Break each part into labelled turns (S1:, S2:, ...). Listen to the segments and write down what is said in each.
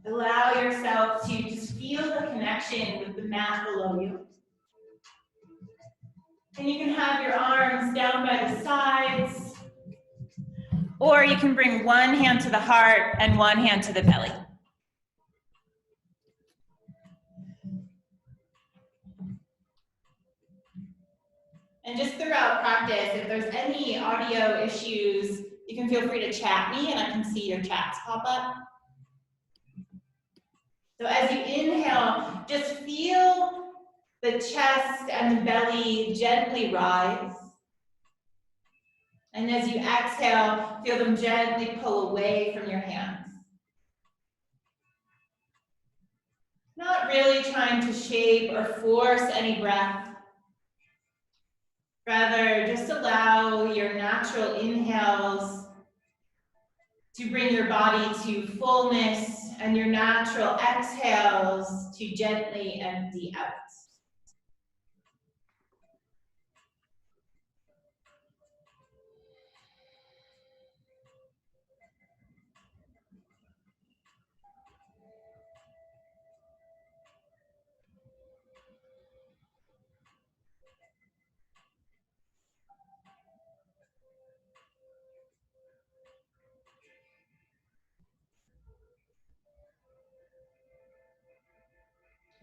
S1: Allow yourself to just feel the connection with the mat below you. And you can have your arms down by the sides, or you can bring one hand to the heart and one hand to the belly. And just throughout practice, if there's any audio issues, you can feel free to chat me and I can see your chats pop up. So as you inhale, just feel the chest and the belly gently rise. And as you exhale, feel them gently pull away from your hands. Not really trying to shape or force any breath. Rather, just allow your natural inhales to bring your body to fullness and your natural exhales to gently empty out.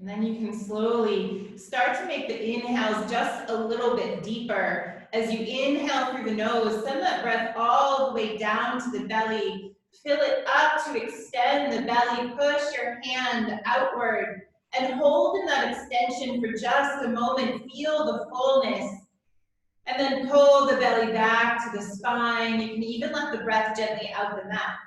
S1: And then you can slowly start to make the inhales just a little bit deeper. As you inhale through the nose, send that breath all the way down to the belly. Fill it up to extend the belly. Push your hand outward and hold in that extension for just a moment. Feel the fullness. And then pull the belly back to the spine. You can even let the breath gently out the mouth.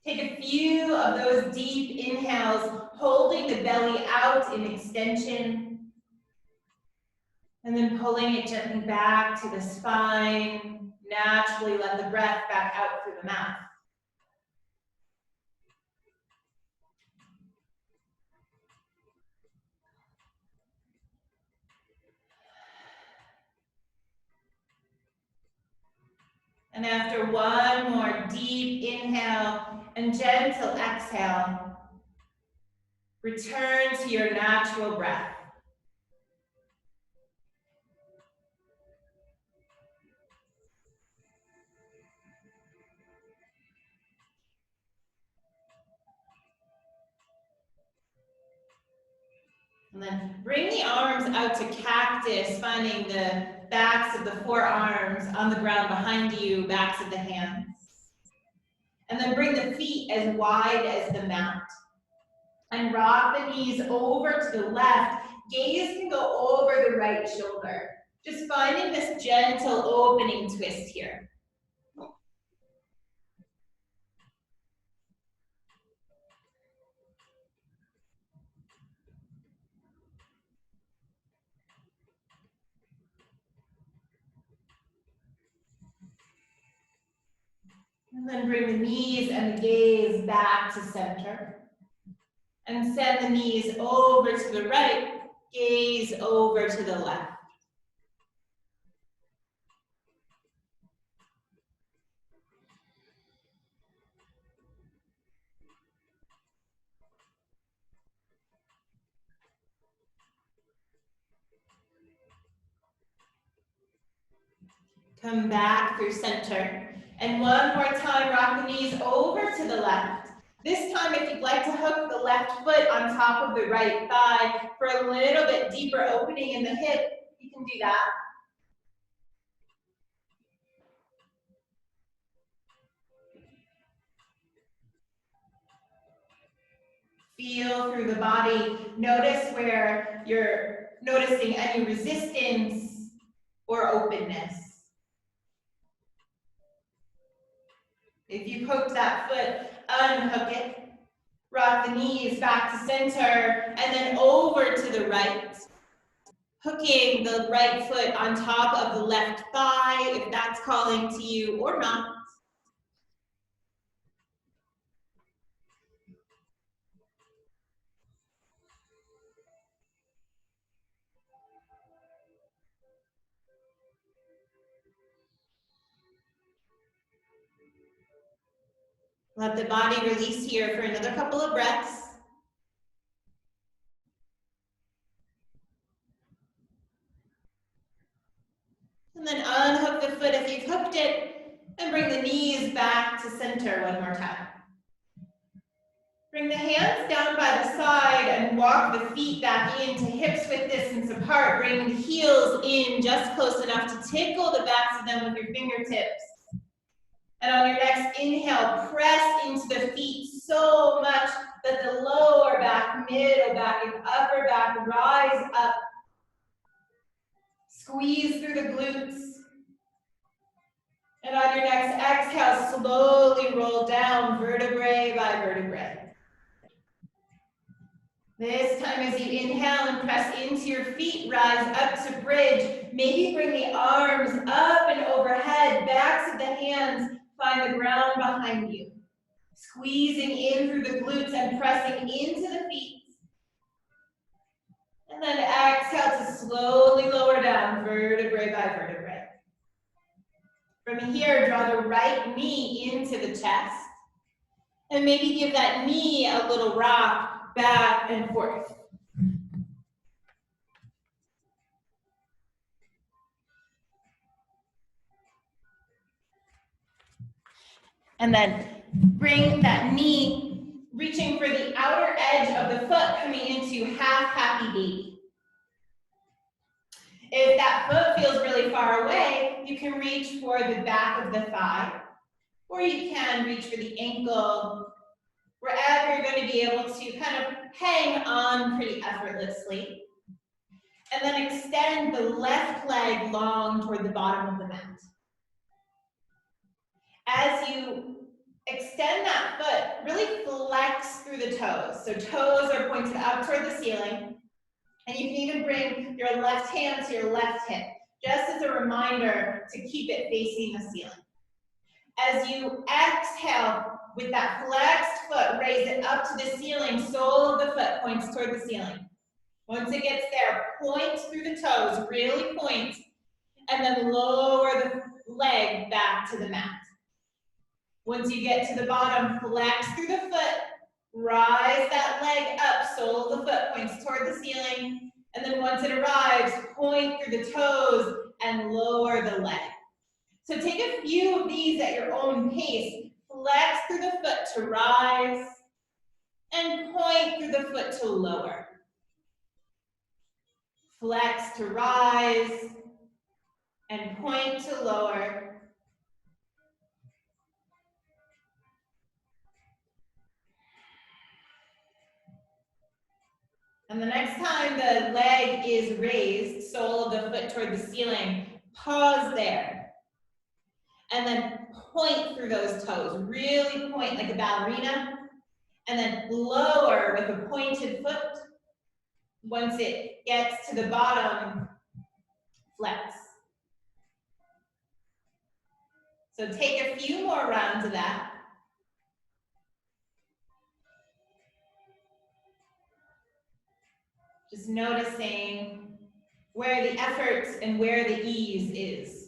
S1: Take a few of those deep inhales, holding the belly out in extension, and then pulling it gently back to the spine. Naturally let the breath back out through the mouth. And after one more deep inhale and gentle exhale, return to your natural breath. And then bring the arms out to cactus, finding the backs of the forearms on the ground behind you, backs of the hands. And then bring the feet as wide as the mat. And rock the knees over to the left. Gaze can go over the right shoulder. Just finding this gentle opening twist here. And then bring the knees and the gaze back to center. And send the knees over to the right, gaze over to the left. Come back through center. And one more time, rock the knees over to the left. This time, if you'd like to hook the left foot on top of the right thigh for a little bit deeper opening in the hip, you can do that. Feel through the body. Notice where you're noticing any resistance or openness. If you've hooked that foot, unhook it. Rock the knees back to center and then over to the right. Hooking the right foot on top of the left thigh, if that's calling to you or not. Let the body release here for another couple of breaths. And then unhook the foot if you've hooked it, and bring the knees back to center one more time. Bring the hands down by the side and walk the feet back into hips width distance apart. Bring the heels in just close enough to tickle the backs of them with your fingertips. And on your next inhale, press into the feet so much that the lower back, middle back, and upper back rise up. Squeeze through the glutes. And on your next exhale, slowly roll down vertebrae by vertebrae. This time as you inhale and press into your feet, rise up to bridge. Maybe bring the arms up and overhead, backs of the hands, find the ground behind you. Squeezing in through the glutes and pressing into the feet. And then exhale to slowly lower down, vertebrae by vertebrae. From here, draw the right knee into the chest. And maybe give that knee a little rock back and forth. And then bring that knee, reaching for the outer edge of the foot, coming into half happy baby. If that foot feels really far away, you can reach for the back of the thigh, or you can reach for the ankle, wherever you're going to be able to kind of hang on pretty effortlessly. And then extend the left leg long toward the bottom of the mat. As you extend that foot, really flex through the toes. So toes are pointed up toward the ceiling. And you can even bring your left hand to your left hip, just as a reminder to keep it facing the ceiling. As you exhale, with that flexed foot, raise it up to the ceiling, sole of the foot points toward the ceiling. Once it gets there, point through the toes, really point, and then lower the leg back to the mat. Once you get to the bottom, flex through the foot, rise that leg up, sole of the foot points toward the ceiling, and then once it arrives, point through the toes and lower the leg. So take a few of these at your own pace. Flex through the foot to rise, and point through the foot to lower. Flex to rise, and point to lower. And the next time the leg is raised, sole of the foot toward the ceiling, pause there. And then point through those toes. Really point like a ballerina. And then lower with a pointed foot. Once it gets to the bottom, flex. So take a few more rounds of that. Just noticing where the effort and where the ease is.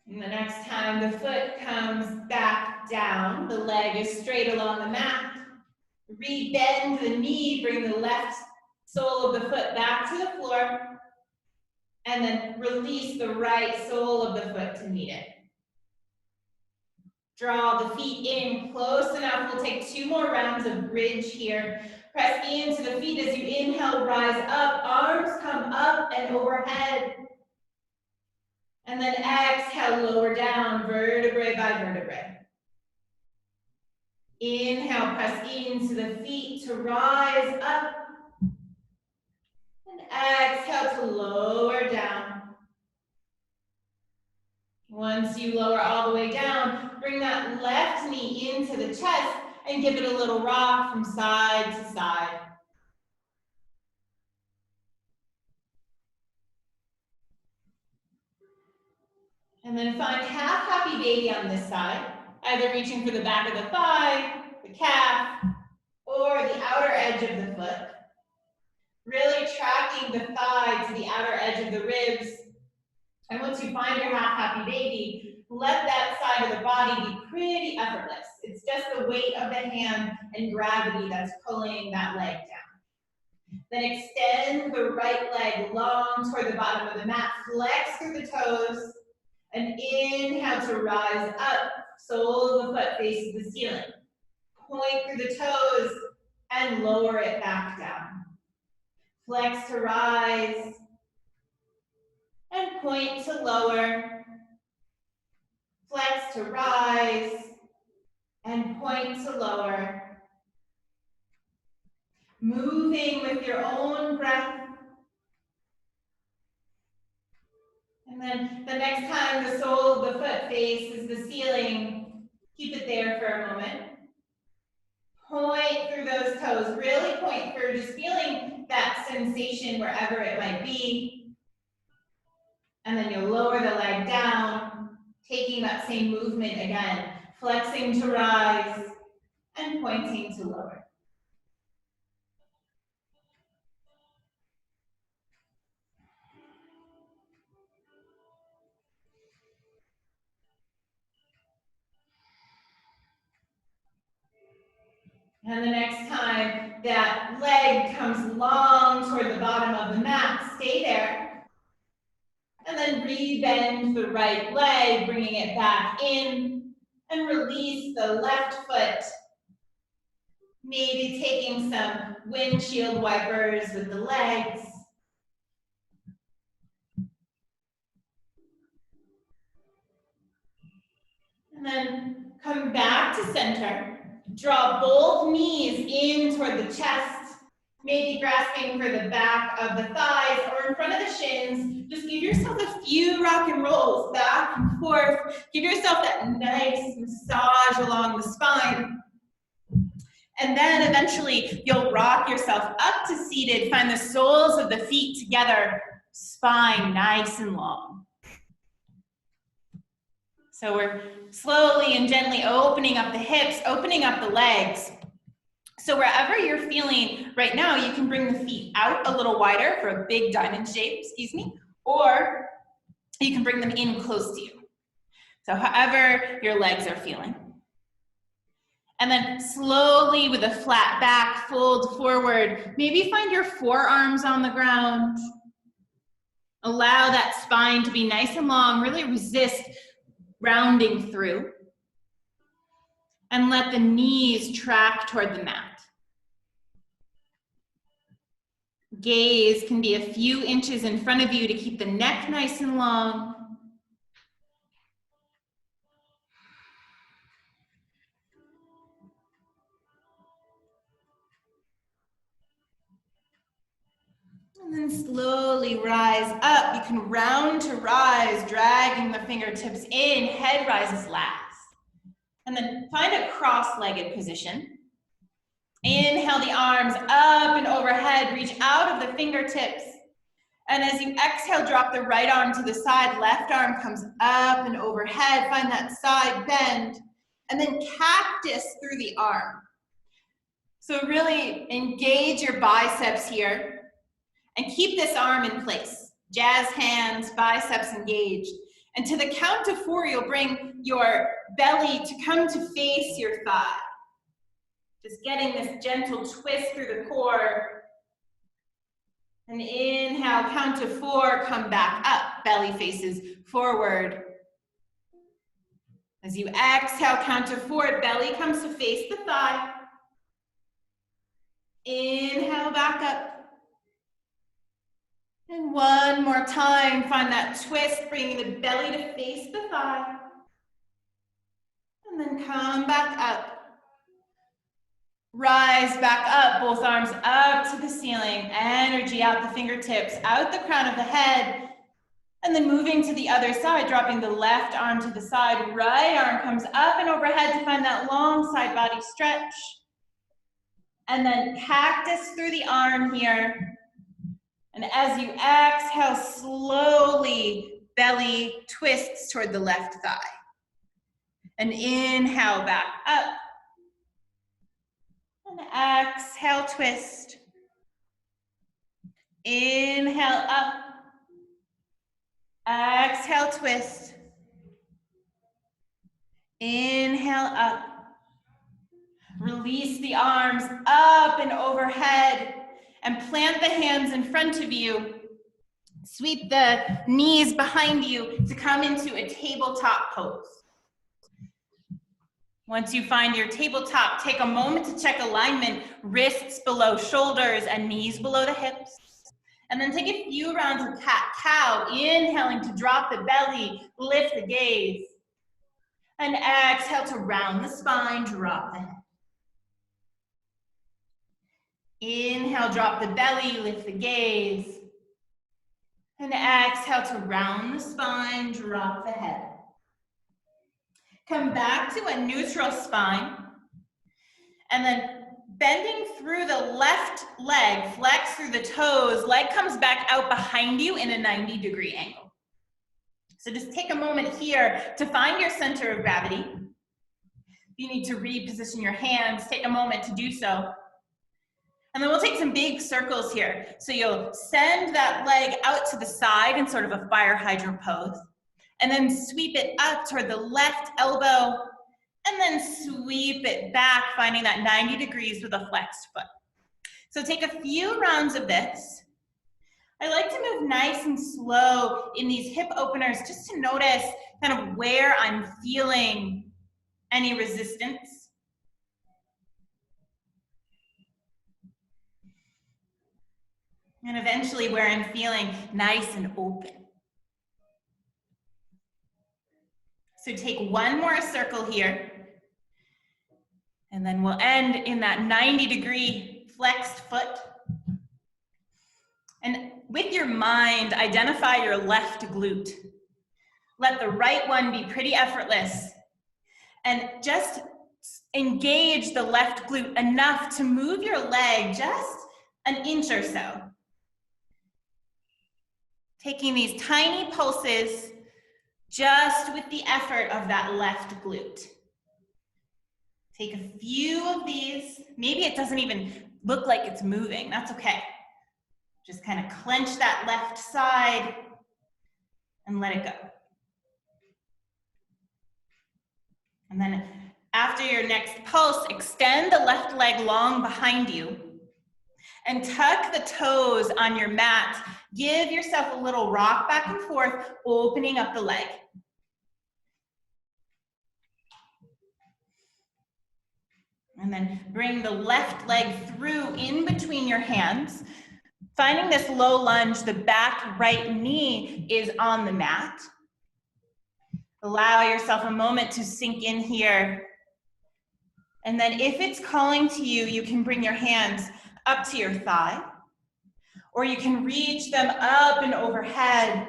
S1: And the next time the foot comes back down, the leg is straight along the mat. Re-bend the knee, bring the left sole of the foot back to the floor, and then release the right sole of the foot to meet it. Draw the feet in close enough. We'll take 2 more rounds of bridge here. Press into the feet as you inhale, rise up, arms come up and overhead. And then exhale, lower down, vertebrae by vertebrae. Inhale, press into the feet to rise up. And exhale to lower down. Once you lower all the way down, bring that left knee into the chest and give it a little rock from side to side. And then find half happy baby on this side, either reaching for the back of the thigh, the calf, or the outer edge of the foot. Really tracking the thigh to the outer edge of the ribs, And once you find your half happy baby, let that side of the body be pretty effortless. It's just the weight of the hand and gravity that's pulling that leg down. Then extend the right leg long toward the bottom of the mat. Flex through the toes. And inhale to rise up. Sole of the foot faces the ceiling. Point through the toes and lower it back down. Flex to rise. And point to lower. Flex to rise. And point to lower. Moving with your own breath. And then the next time the sole of the foot faces the ceiling, keep it there for a moment. Point through those toes, really point through, just feeling that sensation wherever it might be. And then you'll lower the leg down, taking that same movement again, flexing to rise and pointing to lower. And the next time that leg comes long toward the bottom of the mat, stay there. And then re-bend the right leg, bringing it back in, and release the left foot. Maybe taking some windshield wipers with the legs. And then come back to center. Draw both knees in toward the chest, maybe grasping for the back of the thighs or in front of the shins. Just give yourself a few rock and rolls back and forth. Give yourself that nice massage along the spine. And then eventually you'll rock yourself up to seated. Find the soles of the feet together, spine nice and long. So we're slowly and gently opening up the hips, opening up the legs. So wherever you're feeling right now, you can bring the feet out a little wider for a big diamond shape, or you can bring them in close to you. So however your legs are feeling. And then slowly with a flat back, fold forward. Maybe find your forearms on the ground. Allow that spine to be nice and long. Really resist rounding through. And let the knees track toward the mat. Gaze can be a few inches in front of you to keep the neck nice and long. And then slowly rise up. You can round to rise, dragging the fingertips in. Head rises last. And then find a cross-legged position. Inhale the arms up and overhead. Reach out of the fingertips. And as you exhale, drop the right arm to the side. Left arm comes up and overhead. Find that side bend. And then cactus through the arm. So really engage your biceps here. And keep this arm in place. Jazz hands, biceps engaged. And to the count of 4, you'll bring your belly to come to face your thigh. Just getting this gentle twist through the core. And inhale, count to 4, come back up. Belly faces forward. As you exhale, count to 4, belly comes to face the thigh. Inhale, back up. And one more time, find that twist, bringing the belly to face the thigh. And then come back up. Rise back up, both arms up to the ceiling. Energy out the fingertips, out the crown of the head. And then moving to the other side, dropping the left arm to the side. Right arm comes up and overhead to find that long side body stretch. And then cactus through the arm here. And as you exhale, slowly belly twists toward the left thigh. And inhale back up. And exhale, twist. Inhale up. Exhale, twist. Inhale, up. Release the arms up and overhead and plant the hands in front of you. Sweep the knees behind you to come into a tabletop pose. Once you find your tabletop, take a moment to check alignment, wrists below shoulders and knees below the hips. And then take a few rounds of cat-cow, inhaling to drop the belly, lift the gaze. And exhale to round the spine, drop the head. Inhale, drop the belly, lift the gaze. And exhale to round the spine, drop the head. Come back to a neutral spine. And then bending through the left leg, flex through the toes, leg comes back out behind you in a 90-degree angle. So just take a moment here to find your center of gravity. If you need to reposition your hands, take a moment to do so. And then we'll take some big circles here. So you'll send that leg out to the side in sort of a fire hydrant pose, and then sweep it up toward the left elbow, and then sweep it back, finding that 90 degrees with a flexed foot. So take a few rounds of this. I like to move nice and slow in these hip openers just to notice kind of where I'm feeling any resistance. And eventually where I'm feeling nice and open. So take one more circle here. And then we'll end in that 90-degree flexed foot. And with your mind, identify your left glute. Let the right one be pretty effortless. And just engage the left glute enough to move your leg just an inch or so. Taking these tiny pulses just with the effort of that left glute. Take a few of these. Maybe it doesn't even look like it's moving. That's okay. Just kind of clench that left side and let it go. And then after your next pulse, extend the left leg long behind you and tuck the toes on your mat. Give yourself a little rock back and forth, opening up the leg. And then bring the left leg through in between your hands. Finding this low lunge, the back right knee is on the mat. Allow yourself a moment to sink in here. And then if it's calling to you, you can bring your hands up to your thigh, or you can reach them up and overhead.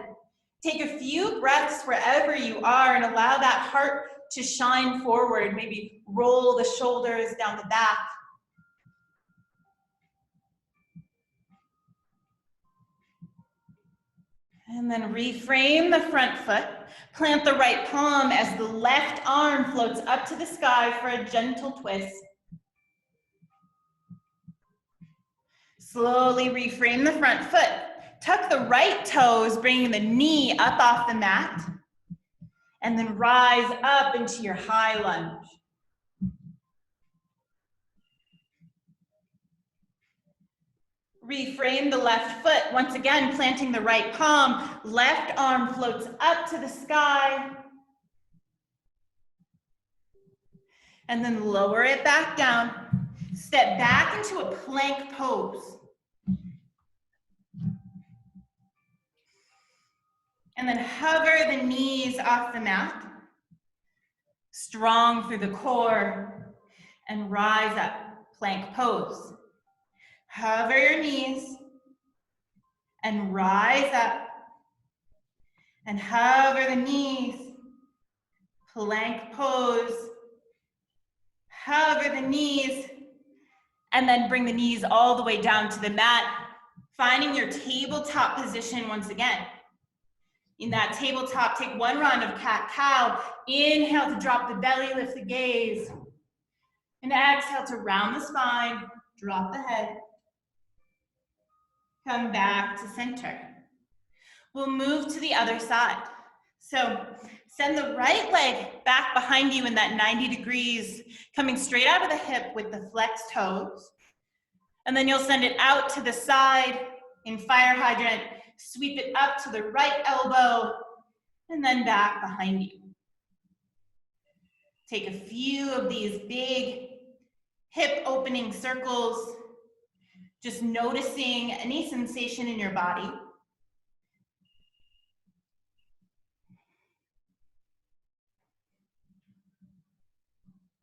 S1: Take a few breaths wherever you are and allow that heart to shine forward. Maybe roll the shoulders down the back. And then reframe the front foot. Plant the right palm as the left arm floats up to the sky for a gentle twist. Slowly reframe the front foot. Tuck the right toes, bringing the knee up off the mat. And then rise up into your high lunge. Reframe the left foot, once again planting the right palm, left arm floats up to the sky. And then lower it back down. Step back into a plank pose. And then hover the knees off the mat. Strong through the core. And rise up, plank pose. Hover your knees and rise up and hover the knees, plank pose, hover the knees, and then bring the knees all the way down to the mat, finding your tabletop position once again. In that tabletop, take one round of cat-cow. Inhale to drop the belly, lift the gaze. And exhale to round the spine, drop the head. Come back to center. We'll move to the other side. So send the right leg back behind you in that 90 degrees, coming straight out of the hip with the flexed toes. And then you'll send it out to the side in fire hydrant, sweep it up to the right elbow, and then back behind you. Take a few of these big hip opening circles, just noticing any sensation in your body.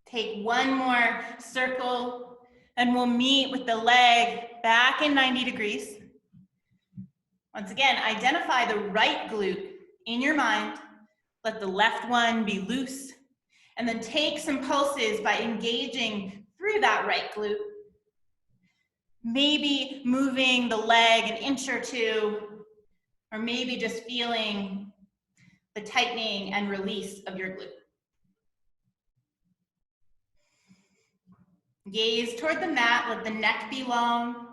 S1: Take one more circle, and we'll meet with the leg back in 90 degrees. Once again, identify the right glute in your mind. Let the left one be loose. And then take some pulses by engaging through that right glute. Maybe moving the leg an inch or two, or maybe just feeling the tightening and release of your glute. Gaze toward the mat, let the neck be long.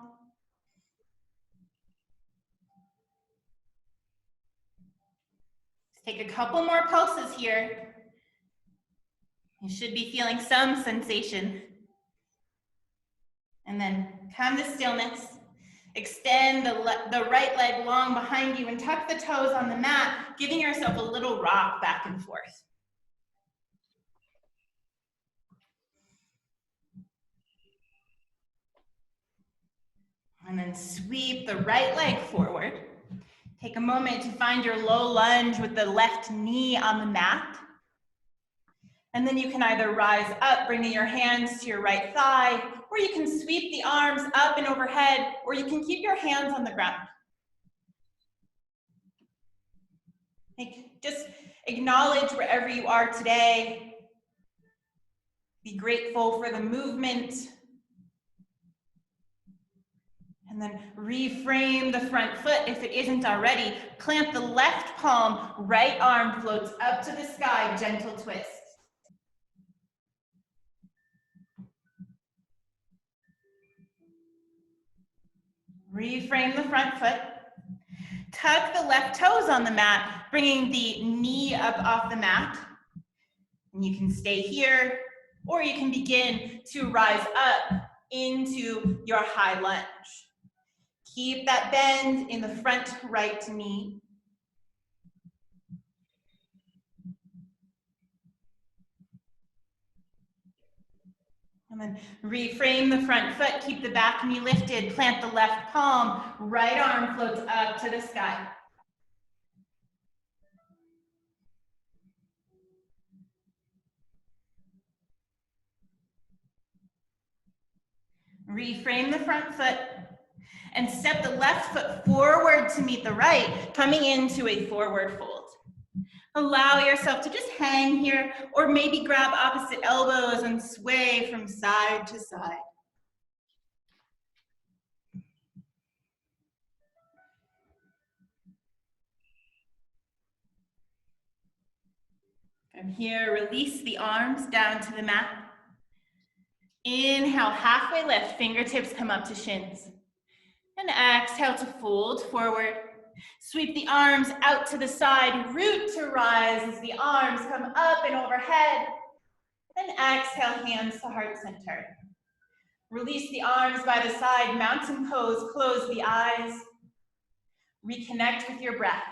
S1: Let's take a couple more pulses here. You should be feeling some sensation. And then come to stillness. Extend the right leg long behind you and tuck the toes on the mat, giving yourself a little rock back and forth. And then sweep the right leg forward. Take a moment to find your low lunge with the left knee on the mat. And then you can either rise up, bringing your hands to your right thigh, or you can sweep the arms up and overhead, or you can keep your hands on the ground. Just acknowledge wherever you are today. Be grateful for the movement. And then reframe the front foot if it isn't already. Plant the left palm, right arm floats up to the sky, gentle twist. Reframe the front foot. Tuck the left toes on the mat, bringing the knee up off the mat. And you can stay here, or you can begin to rise up into your high lunge. Keep that bend in the front right knee. And then reframe the front foot, keep the back knee lifted, plant the left palm, right arm floats up to the sky. Reframe the front foot and step the left foot forward to meet the right, coming into a forward fold. Allow yourself to just hang here, or maybe grab opposite elbows and sway from side to side. From here, release the arms down to the mat. Inhale, halfway lift, fingertips come up to shins. And exhale to fold forward. Sweep the arms out to the side, root to rise as the arms come up and overhead. And exhale, hands to heart center. Release the arms by the side, mountain pose, close the eyes. Reconnect with your breath.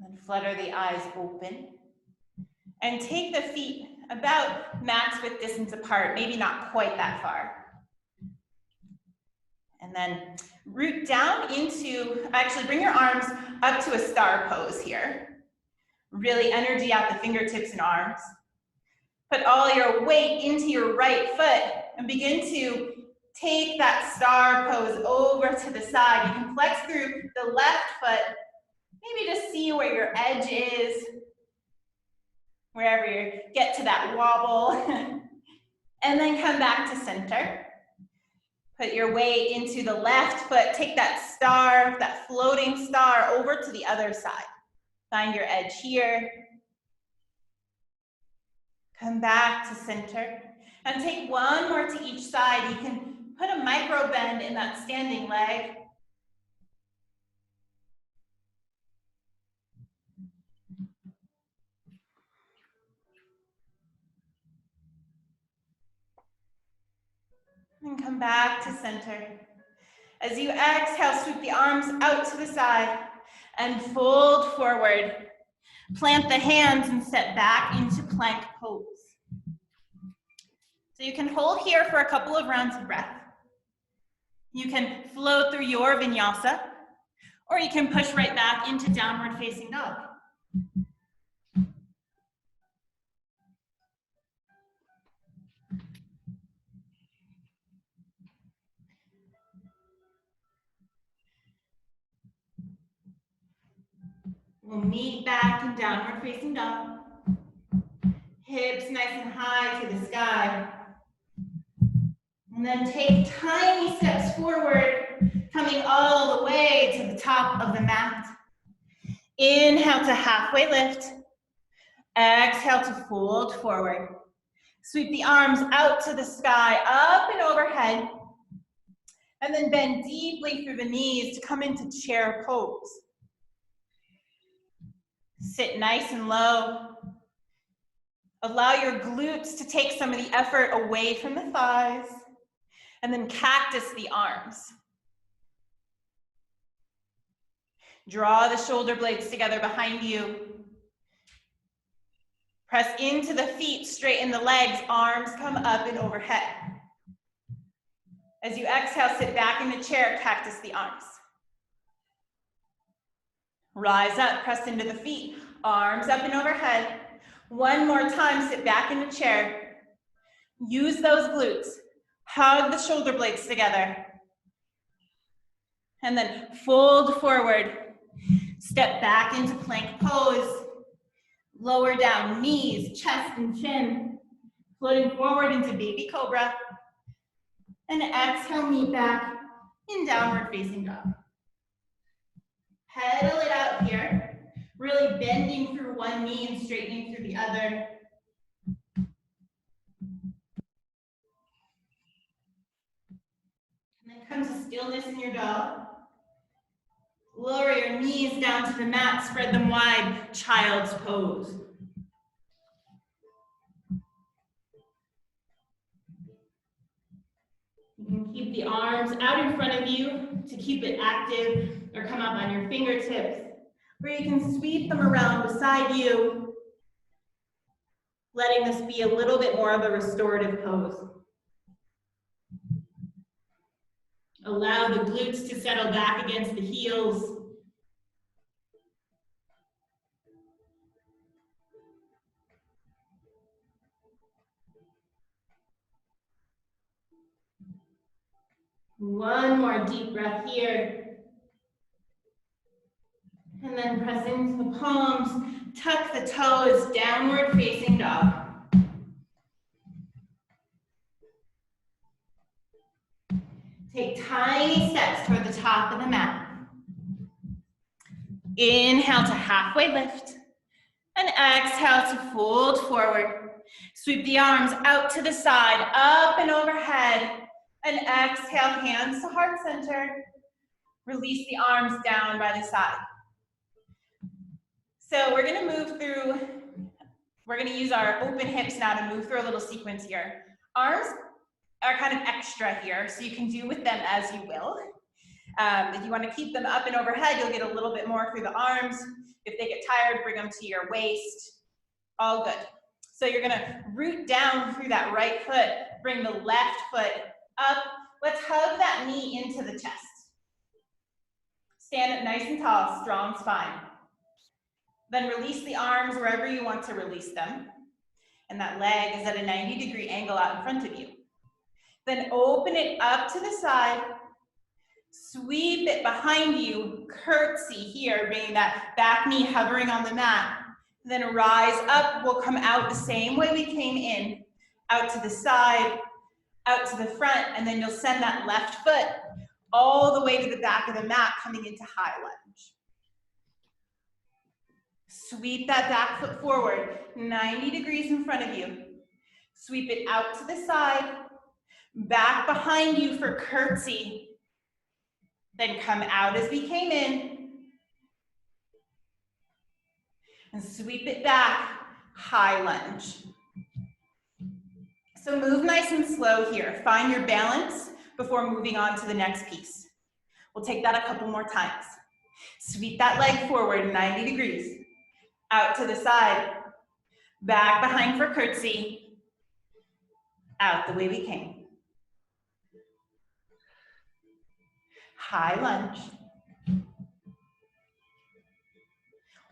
S1: And then flutter the eyes open. And take the feet about mat's width distance apart, maybe not quite that far. And then root down into, actually bring your arms up to a star pose here. Really energy out the fingertips and arms. Put all your weight into your right foot and begin to take that star pose over to the side. You can flex through the left foot, maybe just see where your edge is, wherever you get to that wobble. And then come back to center. Put your weight into the left foot. Take that star, that floating star, over to the other side. Find your edge here. Come back to center. And take one more to each side. You can put a micro bend in that standing leg. And come back to center. As you exhale, sweep the arms out to the side and fold forward. Plant the hands and step back into plank pose. So you can hold here for a couple of rounds of breath. You can flow through your vinyasa, or you can push right back into downward facing dog. We'll meet back in downward facing dog. Hips nice and high to the sky. And then take tiny steps forward, coming all the way to the top of the mat. Inhale to halfway lift. Exhale to fold forward. Sweep the arms out to the sky, up and overhead. And then bend deeply through the knees to come into chair pose. Sit nice and low. Allow your glutes to take some of the effort away from the thighs. And then cactus the arms. Draw the shoulder blades together behind you. Press into the feet, straighten the legs, arms come up and overhead. As you exhale, sit back in the chair, cactus the arms. Rise up, press into the feet, arms up and overhead. One more time, sit back in the chair. Use those glutes. Hug the shoulder blades together. And then fold forward. Step back into plank pose. Lower down, knees, chest, and chin. Floating forward into baby cobra. And exhale, meet back in downward facing dog. Pedal it out here. Really bending through one knee and straightening through the other. And then come to stillness in your dog. Lower your knees down to the mat, spread them wide, child's pose. You can keep the arms out in front of you to keep it active, or come up on your fingertips, or you can sweep them around beside you, letting this be a little bit more of a restorative pose. Allow the glutes to settle back against the heels. One more deep breath here. And then press into the palms, tuck the toes, downward facing dog. Take tiny steps toward the top of the mat. Inhale to halfway lift. And exhale to fold forward. Sweep the arms out to the side, up and overhead. And exhale, hands to heart center. Release the arms down by the side. So we're gonna move through, we're gonna use our open hips now to move through a little sequence here. Arms are kind of extra here, so you can do with them as you will. If you want to keep them up and overhead, you'll get a little bit more through the arms. If they get tired, bring them to your waist. All good. So you're gonna root down through that right foot, bring the left foot up. Let's hug that knee into the chest. Stand up nice and tall, strong spine. Then release the arms wherever you want to release them. And that leg is at a 90-degree angle out in front of you. Then open it up to the side, sweep it behind you, curtsy here, bringing that back knee hovering on the mat. Then rise up, we'll come out the same way we came in, out to the side, out to the front, and then you'll send that left foot all the way to the back of the mat, coming into high lunge. Sweep that back foot forward, 90 degrees in front of you. Sweep it out to the side, back behind you for curtsy. Then come out as we came in. And sweep it back, high lunge. So move nice and slow here. Find your balance before moving on to the next piece. We'll take that a couple more times. Sweep that leg forward, 90 degrees. Out to the side, back behind for curtsy. Out the way we came. High lunge.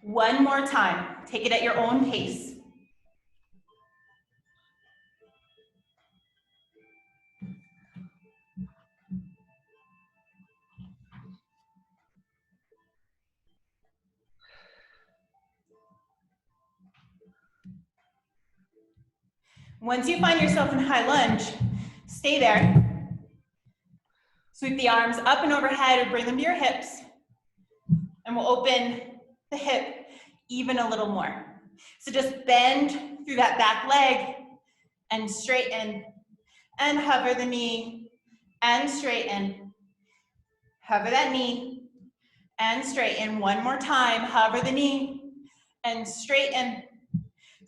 S1: One more time. Take it at your own pace. Once you find yourself in high lunge, stay there. Sweep the arms up and overhead or bring them to your hips. And we'll open the hip even a little more. So just bend through that back leg and straighten and hover the knee and straighten. Hover that knee and straighten. One more time, hover the knee and straighten.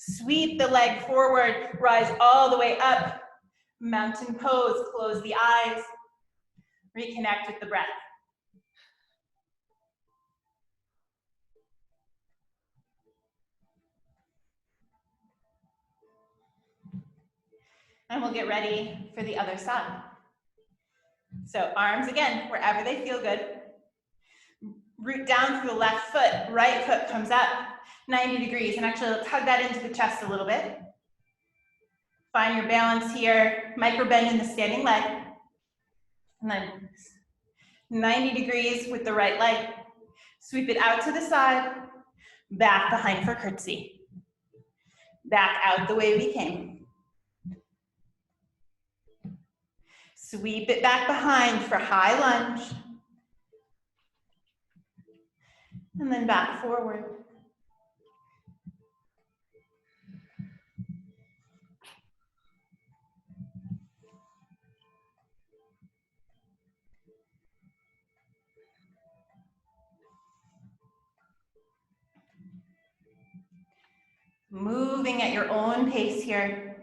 S1: Sweep the leg forward, rise all the way up. Mountain pose, close the eyes. Reconnect with the breath. And we'll get ready for the other side. So arms again, wherever they feel good. Root down through the left foot, right foot comes up 90 degrees. And actually tug that into the chest a little bit. Find your balance here, micro bend in the standing leg. And then 90 degrees with the right leg. Sweep it out to the side, back behind for curtsy. Back out the way we came. Sweep it back behind for high lunge. And then back forward. Moving at your own pace here.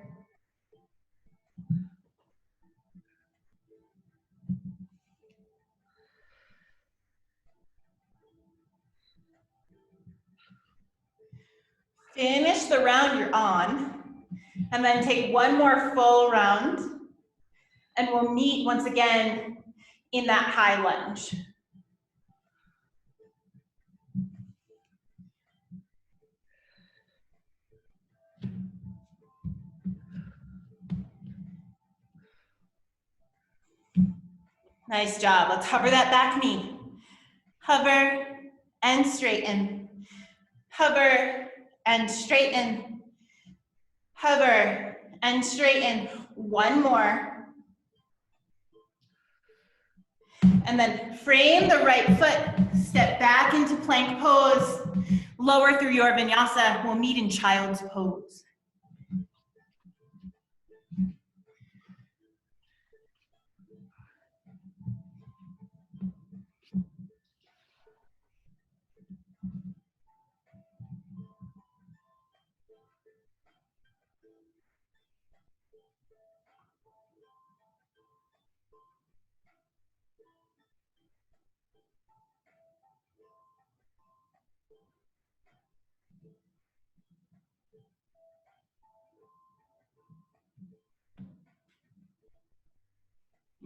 S1: Finish the round you're on, and then take one more full round, and we'll meet once again in that high lunge. Nice job. Let's hover that back knee. Hover and straighten. Hover and straighten. Hover and straighten. One more. And then frame the right foot. Step back into plank pose. Lower through your vinyasa. We'll meet in child's pose.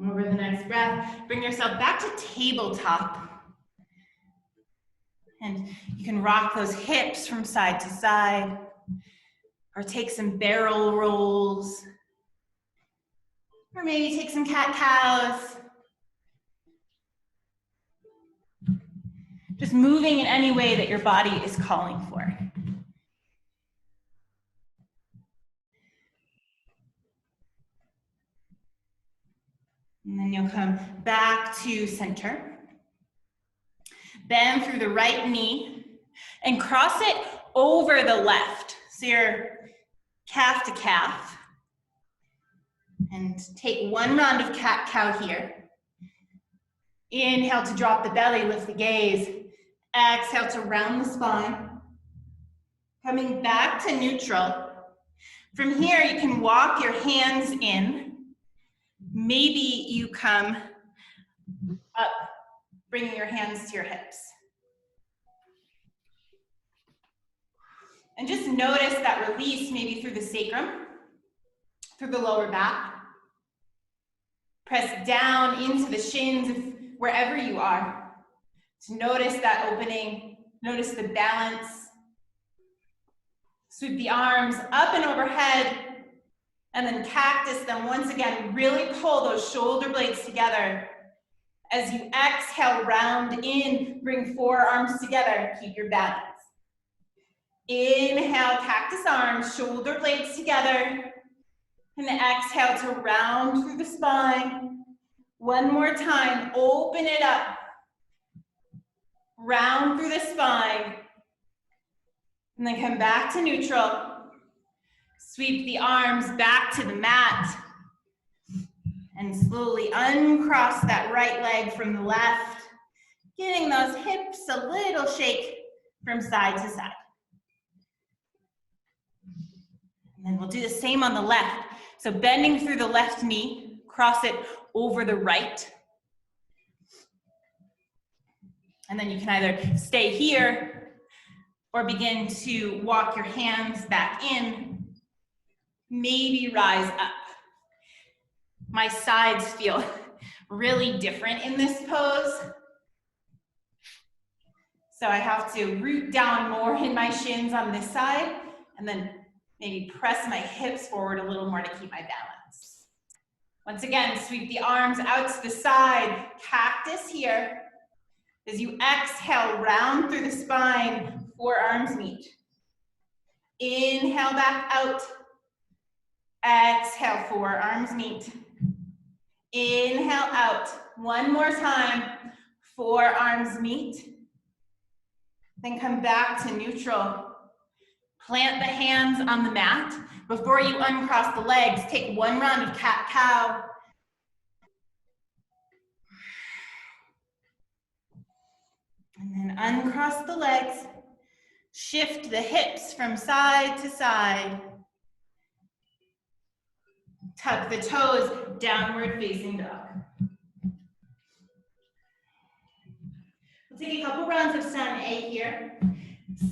S1: Over the next breath, bring yourself back to tabletop. And you can rock those hips from side to side, or take some barrel rolls, or maybe take some cat-cows. Just moving in any way that your body is calling for. And you'll come back to center. Bend through the right knee and cross it over the left. So you're calf to calf. And take one round of cat-cow here. Inhale to drop the belly, lift the gaze. Exhale to round the spine. Coming back to neutral. From here, you can walk your hands in. Maybe you come up, bringing your hands to your hips. And just notice that release maybe through the sacrum, through the lower back. Press down into the shins wherever you are. To notice that opening, notice the balance. Sweep the arms up and overhead, and then cactus them once again. Really pull those shoulder blades together. As you exhale, round in, bring forearms together, keep your balance. Inhale, cactus arms, shoulder blades together. And exhale to round through the spine. One more time, open it up. Round through the spine. And then come back to neutral. Sweep the arms back to the mat. And slowly uncross that right leg from the left. Getting those hips a little shake from side to side. And then we'll do the same on the left. So bending through the left knee, cross it over the right. And then you can either stay here or begin to walk your hands back in. Maybe rise up. My sides feel really different in this pose. So I have to root down more in my shins on this side and then maybe press my hips forward a little more to keep my balance. Once again, sweep the arms out to the side, cactus here. As you exhale, round through the spine, forearms meet. Inhale back out. Exhale, forearms meet. Inhale out. One more time, forearms meet. Then come back to neutral. Plant the hands on the mat. Before you uncross the legs, take one round of cat-cow. And then uncross the legs. Shift the hips from side to side. Tuck the toes, downward facing dog. We'll take a couple rounds of sun A here.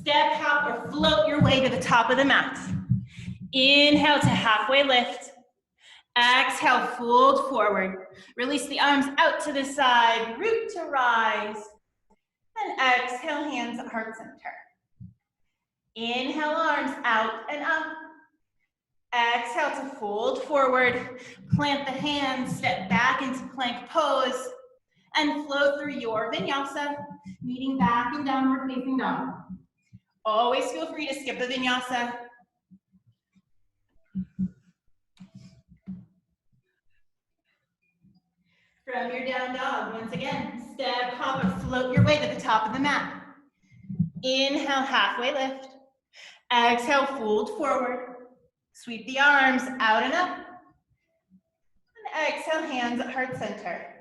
S1: Step, hop, or float your way to the top of the mat. Inhale to halfway lift. Exhale, fold forward. Release the arms out to the side, root to rise. And exhale, hands at heart center. Inhale, arms out and up. Exhale to fold forward. Plant the hands, step back into plank pose. And flow through your vinyasa, meeting back in downward facing dog. Always feel free to skip the vinyasa. From your down dog, once again, step, hop, or float your way to the top of the mat. Inhale, halfway lift. Exhale, fold forward. Sweep the arms out and up. And exhale, hands at heart center.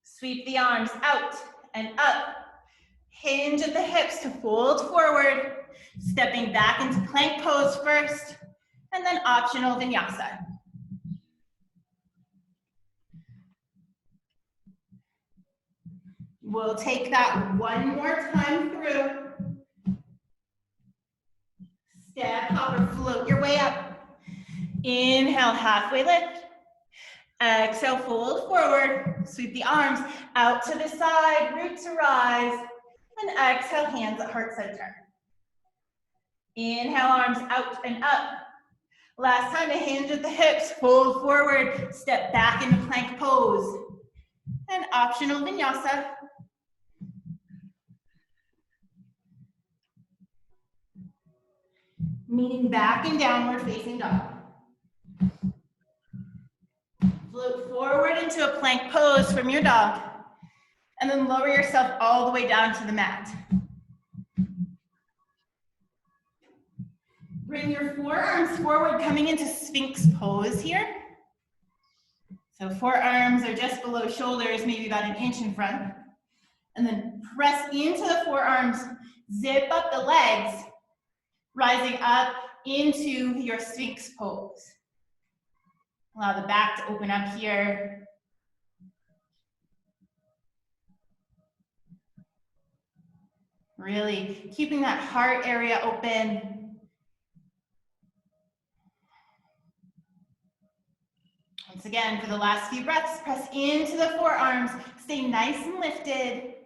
S1: Sweep the arms out and up. Hinge at the hips to fold forward. Stepping back into plank pose first, and then optional vinyasa. We'll take that one more time through. Step, hop, or float your way up. Inhale, halfway lift. Exhale, fold forward. Sweep the arms out to the side, root to rise. And exhale, hands at heart center. Inhale, arms out and up. Last time to hinge at the hips, fold forward, step back into plank pose. And optional vinyasa. Meeting back in downward facing dog. Float forward into a plank pose from your dog, and then lower yourself all the way down to the mat. Bring your forearms forward, coming into Sphinx pose here. So forearms are just below shoulders, maybe about an inch in front. And then press into the forearms, zip up the legs, rising up into your Sphinx pose. Allow the back to open up here. Really keeping that heart area open. Once again, for the last few breaths, press into the forearms, stay nice and lifted.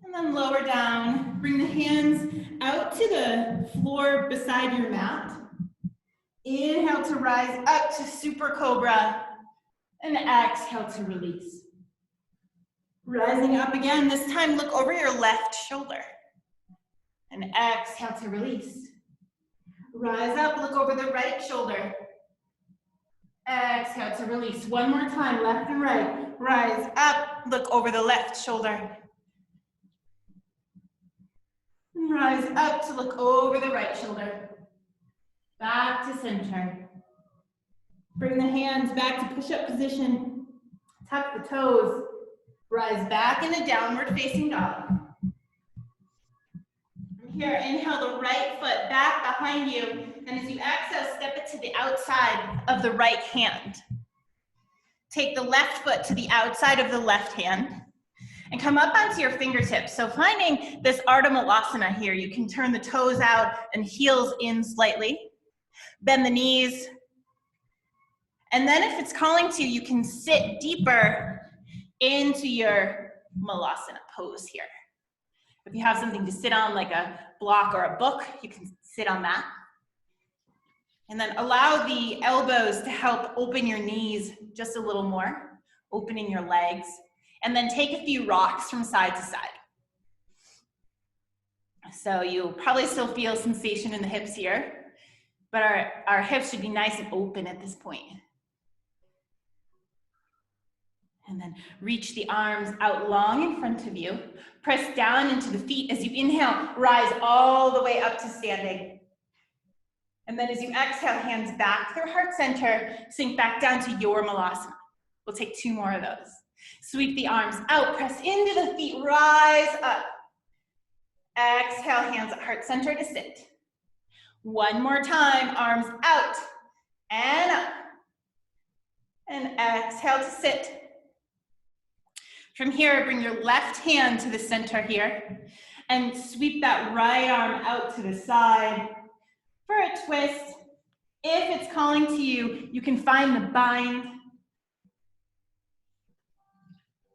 S1: And then lower down, bring the hands out to the floor beside your mat. Inhale to rise up to Super Cobra, and exhale to release. Rising up again, this time look over your left shoulder, and exhale to release. Rise up, look over the right shoulder. Exhale to release. One more time, left and right. Rise up, look over the left shoulder. And rise up to look over the right shoulder. Back to center. Bring the hands back to push-up position. Tuck the toes. Rise back into downward facing dog. Here, inhale the right foot back behind you, and as you exhale, step it to the outside of the right hand. Take the left foot to the outside of the left hand, and come up onto your fingertips. So finding this Ardha Malasana here, you can turn the toes out and heels in slightly. Bend the knees. And then if it's calling to you, you can sit deeper into your Malasana pose here. If you have something to sit on, like a block or a book, you can sit on that. And then allow the elbows to help open your knees just a little more, opening your legs. And then take a few rocks from side to side. So you'll probably still feel sensation in the hips here, but our hips should be nice and open at this point. And then reach the arms out long in front of you. Press down into the feet as you inhale, rise all the way up to standing. And then as you exhale, hands back through heart center, sink back down to your Malasana. We'll take 2 more of those. Sweep the arms out, press into the feet, rise up. Exhale, hands at heart center to sit. One more time, arms out and up. And exhale to sit. From here, bring your left hand to the center here and sweep that right arm out to the side for a twist. If it's calling to you, you can find the bind.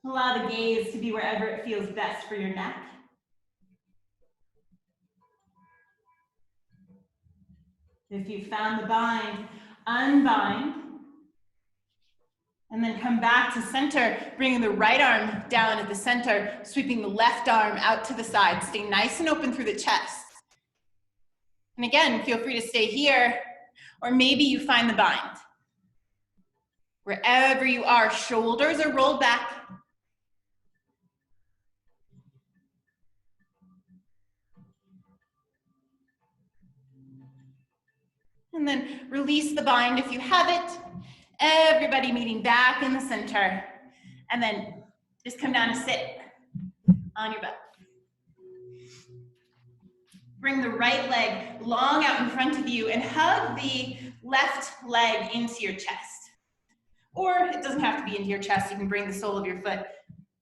S1: Allow the gaze to be wherever it feels best for your neck. If you've found the bind, unbind. And then come back to center, bringing the right arm down at the center, sweeping the left arm out to the side. Stay nice and open through the chest. And again, feel free to stay here, or maybe you find the bind. Wherever you are, shoulders are rolled back. And then release the bind if you have it. Everybody meeting back in the center. And then just come down and sit on your butt. Bring the right leg long out in front of you and hug the left leg into your chest. Or it doesn't have to be into your chest. You can bring the sole of your foot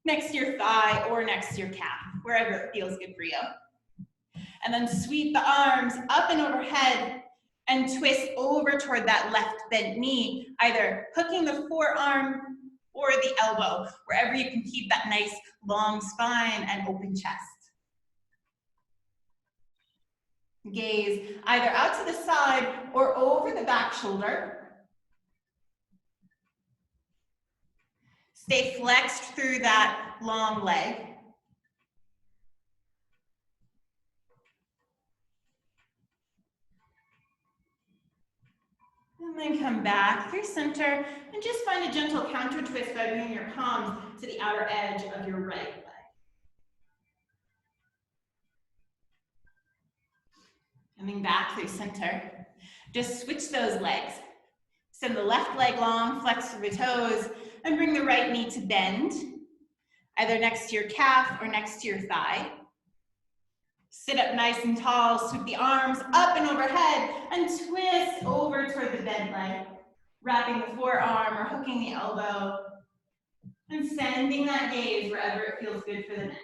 S1: next to your thigh or next to your calf, wherever it feels good for you. And then sweep the arms up and overhead and twist over toward that left bent knee, either hooking the forearm or the elbow, wherever you can keep that nice long spine and open chest. Gaze either out to the side or over the back shoulder. Stay flexed through that long leg. And then come back through center and just find a gentle counter twist by bringing your palms to the outer edge of your right leg. Coming back through center, just switch those legs. Send the left leg long, flex through the toes, and bring the right knee to bend, either next to your calf or next to your thigh. Sit up nice and tall, sweep the arms up and overhead, and twist over toward the bent leg, wrapping the forearm or hooking the elbow, and sending that gaze wherever it feels good for the neck.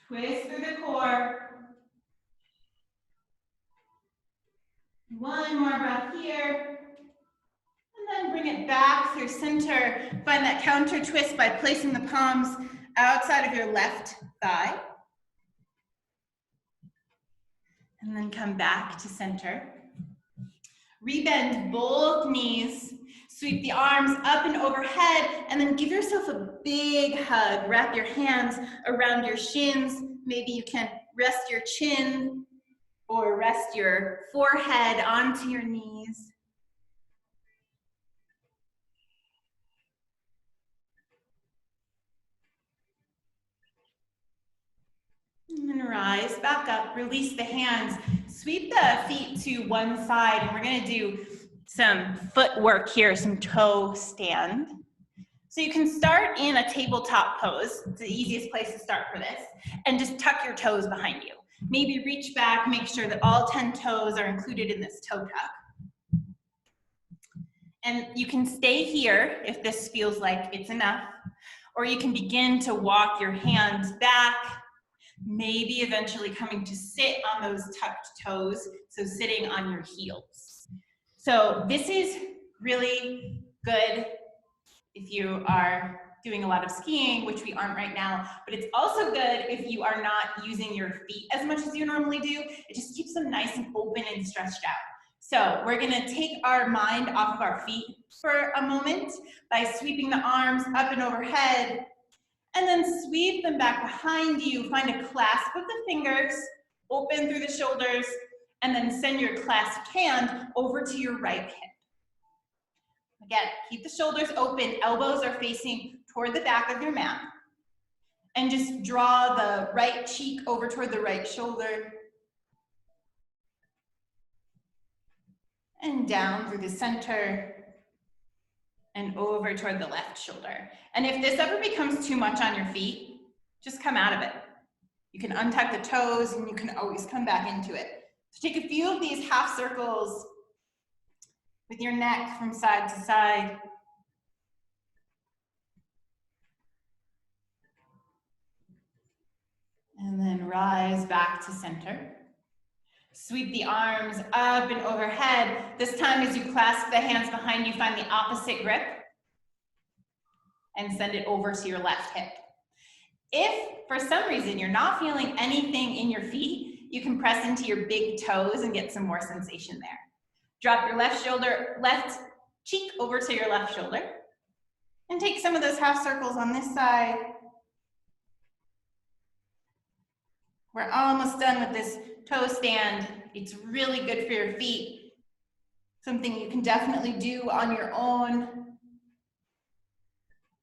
S1: Twist through the core. One more breath here. And then bring it back through center. Find that counter twist by placing the palms outside of your left thigh. And then come back to center. Rebend both knees. Sweep the arms up and overhead, and then give yourself a big hug. Wrap your hands around your shins. Maybe you can rest your chin or rest your forehead onto your knees. And then rise back up, release the hands, sweep the feet to one side, and we're gonna do some footwork here, some toe stand. So you can start in a tabletop pose. It's the easiest place to start for this. And just tuck your toes behind you. Maybe reach back, make sure that all 10 toes are included in this toe tuck. And you can stay here if this feels like it's enough, or you can begin to walk your hands back, maybe eventually coming to sit on those tucked toes, so sitting on your heels. So this is really good if you are doing a lot of skiing, which we aren't right now, but it's also good if you are not using your feet as much as you normally do. It just keeps them nice and open and stretched out. So we're gonna take our mind off of our feet for a moment by sweeping the arms up and overhead, and then sweep them back behind you. Find a clasp of the fingers, open through the shoulders, and then send your clasped hand over to your right hip. Again, keep the shoulders open, elbows are facing toward the back of your mat. And just draw the right cheek over toward the right shoulder. And down through the center and over toward the left shoulder. And if this ever becomes too much on your feet, just come out of it. You can untuck the toes and you can always come back into it. So take a few of these half circles with your neck from side to side. And then rise back to center. Sweep the arms up and overhead. This time as you clasp the hands behind you, find the opposite grip and send it over to your left hip. If for some reason you're not feeling anything in your feet, you can press into your big toes and get some more sensation there. Drop your left cheek over to your left shoulder and take some of those half circles on this side. We're almost done with this toe stand. It's really good for your feet. Something you can definitely do on your own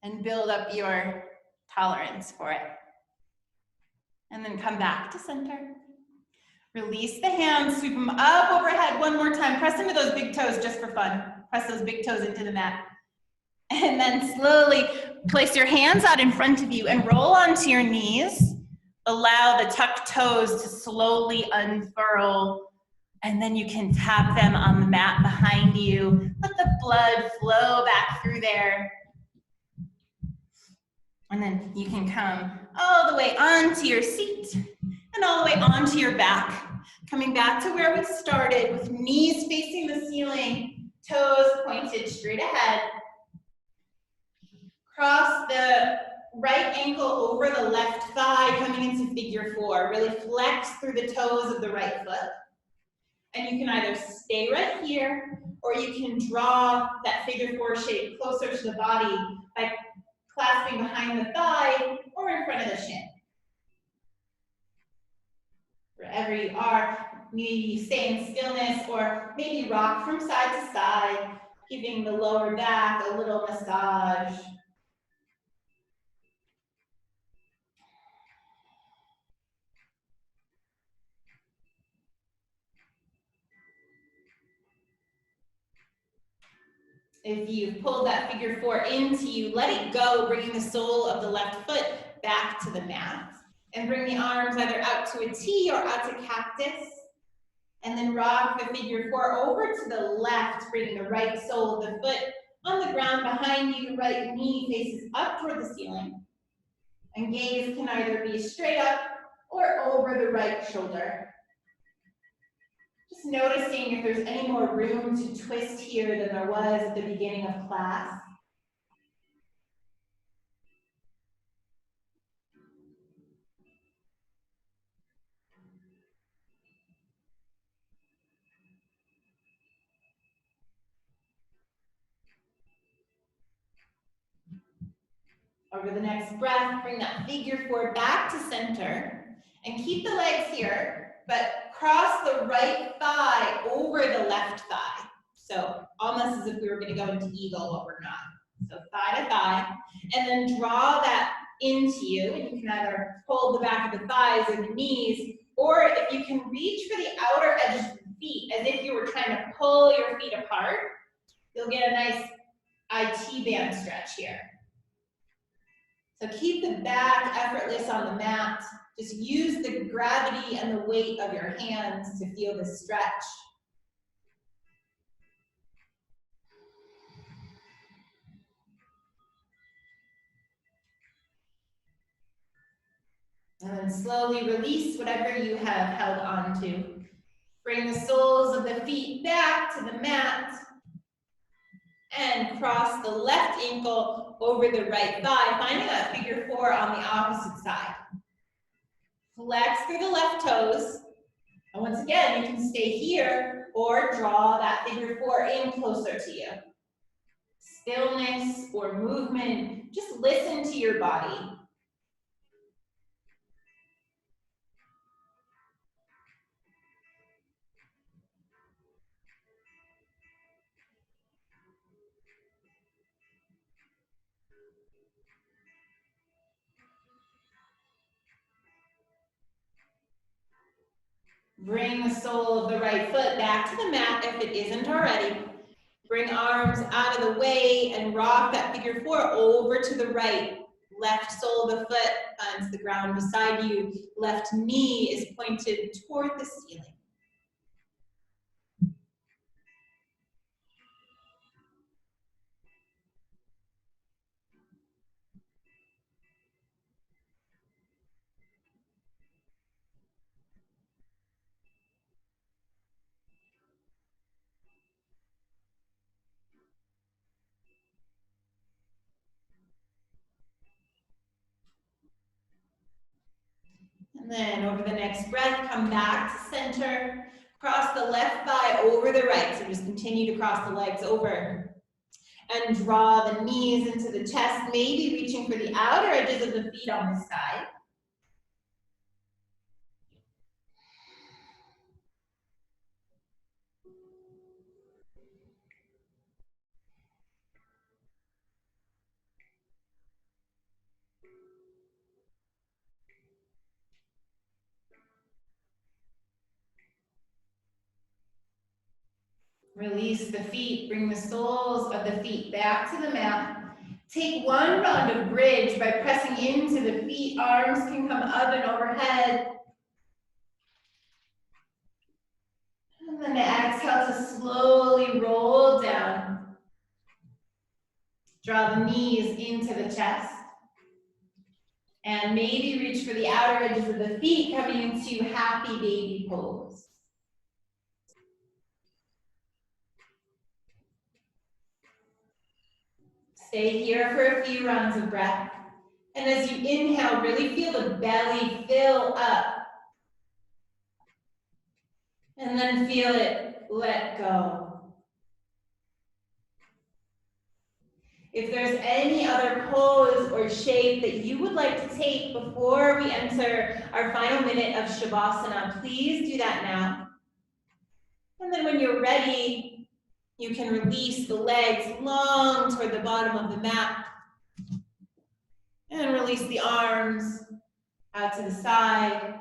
S1: and build up your tolerance for it. And then come back to center. Release the hands, sweep them up overhead one more time. Press into those big toes just for fun. Press those big toes into the mat. And then slowly place your hands out in front of you and roll onto your knees. Allow the tucked toes to slowly unfurl, and then you can tap them on the mat behind you. Let the blood flow back through there. And then you can come all the way onto your seat and all the way onto your back. Coming back to where we started with knees facing the ceiling, toes pointed straight ahead. Cross the right ankle over the left thigh, coming into figure four. Really flex through the toes of the right foot. And you can either stay right here, or you can draw that figure four shape closer to the body by clasping behind the thigh or in front of the shin. Wherever you are, maybe stay in stillness or maybe rock from side to side, giving the lower back a little massage. If you've pulled that figure four into you, let it go, bringing the sole of the left foot back to the mat. And bring the arms either out to a T or out to cactus. And then rock the figure four over to the left, bringing the right sole of the foot on the ground behind you. The right knee faces up toward the ceiling. And gaze can either be straight up or over the right shoulder. Just noticing if there's any more room to twist here than there was at the beginning of class. Over the next breath, bring that figure four back to center and keep the legs here, but cross the right thigh over the left thigh. So almost as if we were going to go into eagle, but we're not. So thigh to thigh, and then draw that into you, and you can either hold the back of the thighs or the knees, or if you can reach for the outer edges of the feet, as if you were trying to pull your feet apart, you'll get a nice IT band stretch here. So keep the back effortless on the mat. Just use the gravity and the weight of your hands to feel the stretch. And then slowly release whatever you have held on to. Bring the soles of the feet back to the mat. And cross the left ankle over the right thigh, finding that figure four on the opposite side. Flex through the left toes. And once again, you can stay here or draw that figure four in closer to you. Stillness or movement, just listen to your body. Bring the sole of the right foot back to the mat if it isn't already. Bring arms out of the way and rock that figure four over to the right. Left sole of the foot finds the ground beside you. Left knee is pointed toward the ceiling. And then over the next breath, come back to center. Cross the left thigh over the right. So just continue to cross the legs over. And draw the knees into the chest, maybe reaching for the outer edges of the feet on this side. Release the feet, bring the soles of the feet back to the mat. Take one round of bridge by pressing into the feet. Arms can come up and overhead. And then exhale to slowly roll down. Draw the knees into the chest. And maybe reach for the outer edges of the feet, coming into happy baby pose. Stay here for a few rounds of breath. And as you inhale, really feel the belly fill up. And then feel it let go. If there's any other pose or shape that you would like to take before we enter our final minute of Shavasana, please do that now. And then when you're ready, you can release the legs long toward the bottom of the mat and release the arms out to the side.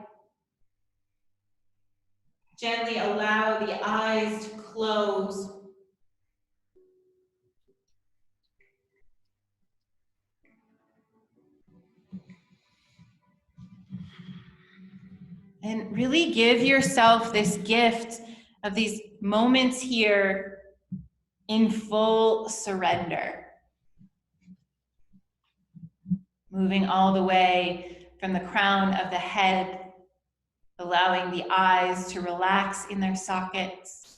S1: Gently allow the eyes to close. And really give yourself this gift of these moments here in full surrender. Moving all the way from the crown of the head, allowing the eyes to relax in their sockets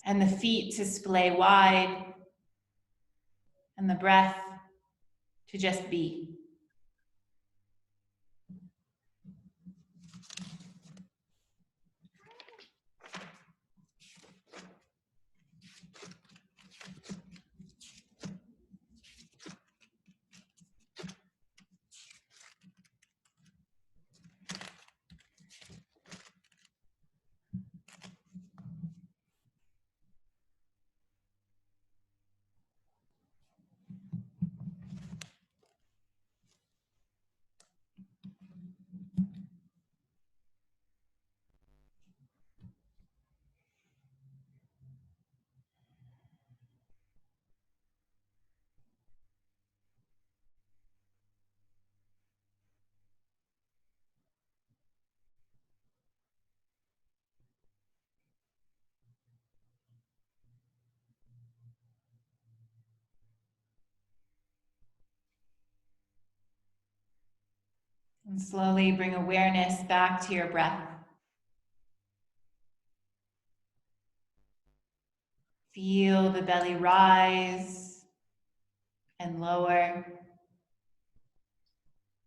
S1: and the feet to splay wide and the breath to just be. And slowly bring awareness back to your breath. Feel the belly rise and lower.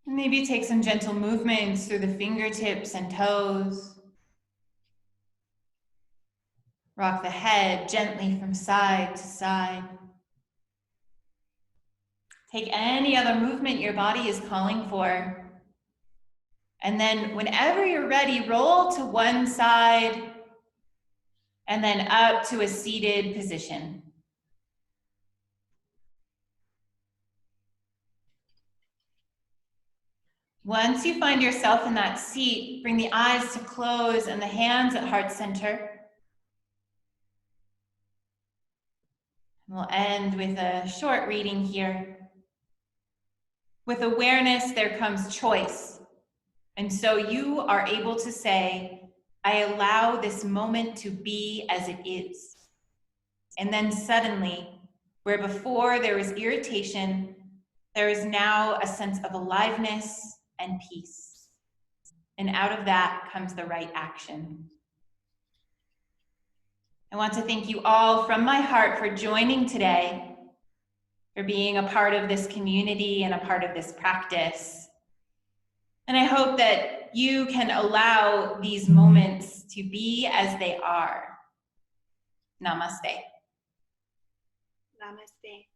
S1: Maybe take some gentle movements through the fingertips and toes. Rock the head gently from side to side. Take any other movement your body is calling for. And then whenever you're ready, roll to one side and then up to a seated position. Once you find yourself in that seat, bring the eyes to close and the hands at heart center. We'll end with a short reading here. With awareness, there comes choice. And so you are able to say, I allow this moment to be as it is. And then suddenly, where before there was irritation, there is now a sense of aliveness and peace. And out of that comes the right action. I want to thank you all from my heart for joining today, for being a part of this community and a part of this practice. And I hope that you can allow these moments to be as they are. Namaste.
S2: Namaste.